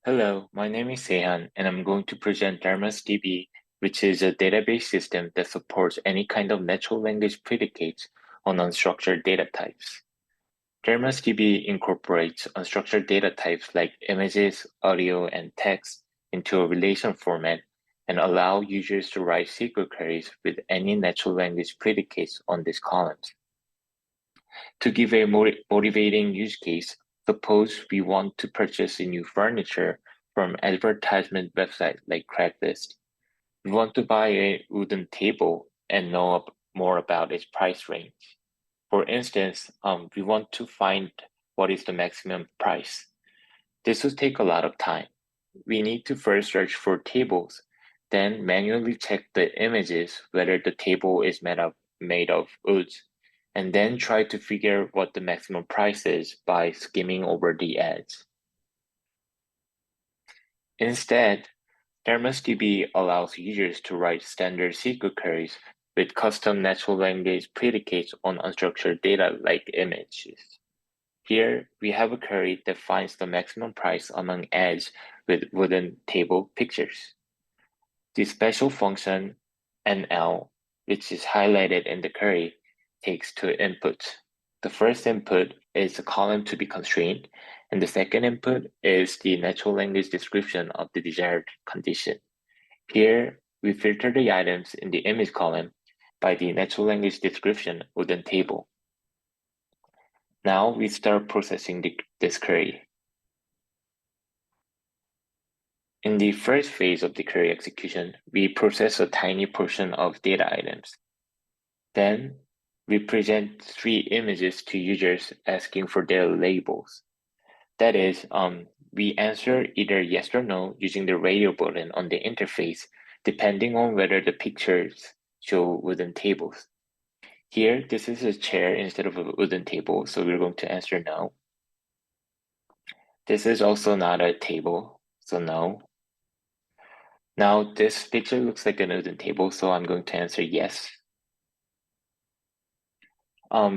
Hello, my name is Sehan, and I'm going to present ThalamusDB, which is a database system that supports any kind of natural language predicates on unstructured data types. ThalamusDB incorporates unstructured data types like images, audio, and text into a relation format and allow users to write SQL queries with any natural language predicates on these columns. To give a motivating use case, suppose we want to purchase a new furniture from advertisement website like Craigslist. We want to buy a wooden table and know more about its price range. For instance, we want to find what is the maximum price. This will take a lot of time. We need to first search for tables, then manually check the images whether the table is made of wood, and then try to figure what the maximum price is by skimming over the ads. Instead, ThalamusDB allows users to write standard SQL queries with custom natural language predicates on unstructured data like images. Here, we have a query that finds the maximum price among ads with wooden table pictures. The special function NL, which is highlighted in the query, takes two inputs. The first input is a column to be constrained, and the second input is the natural language description of the desired condition. Here, we filter the items in the image column by the natural language description wooden table. Now we start processing this query. In the first phase of the query execution, we process a tiny portion of data items. Then, we present three images to users asking for their labels. That is, we answer either yes or no using the radio button on the interface, depending on whether the pictures show wooden tables. Here, this is a chair instead of a wooden table, so we're going to answer no. This is also not a table, so no. Now, this picture looks like a wooden table, so I'm going to answer yes.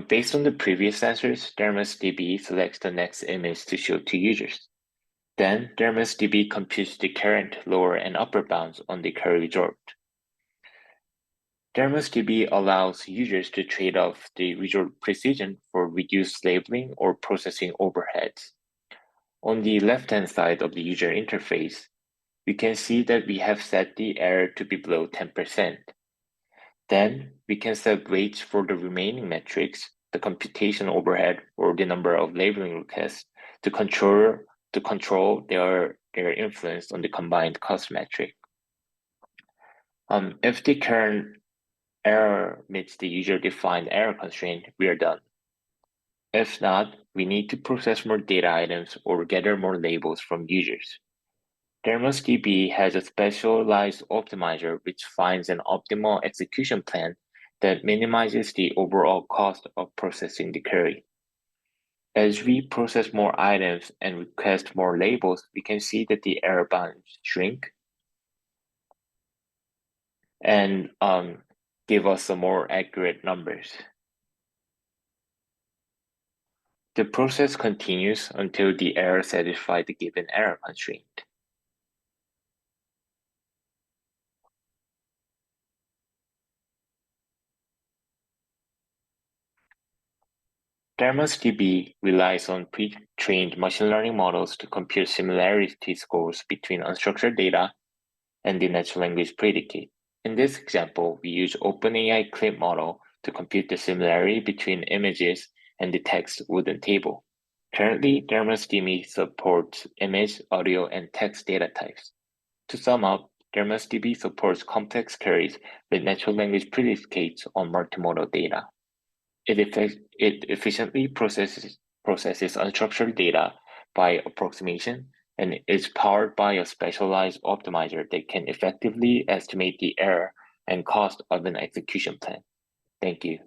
Based on the previous answers, ThalamusDB selects the next image to show to users. Then, ThalamusDB computes the current lower and upper bounds on the query result. ThalamusDB allows users to trade off the result precision for reduced labeling or processing overheads. On the left-hand side of the user interface, we can see that we have set the error to be below 10%. Then we can set weights for the remaining metrics, the computation overhead, or the number of labeling requests to control their influence on the combined cost metric. If the current error meets the user-defined error constraint, we are done. If not, we need to process more data items or gather more labels from users. ThalamusDB has a specialized optimizer which finds an optimal execution plan that minimizes the overall cost of processing the query. As we process more items and request more labels, we can see that the error bounds shrink and give us some more accurate numbers. The process continues until the error satisfies the given error constraint. ThalamusDB relies on pre-trained machine learning models to compute similarity scores between unstructured data and the natural language predicate. In this example, we use OpenAI Clip model to compute the similarity between images and the text wooden table. Currently, ThalamusDB supports image, audio, and text data types. To sum up, ThalamusDB supports complex queries with natural language predicates on multimodal data. It efficiently processes unstructured data by approximation and is powered by a specialized optimizer that can effectively estimate the error and cost of an execution plan. Thank you.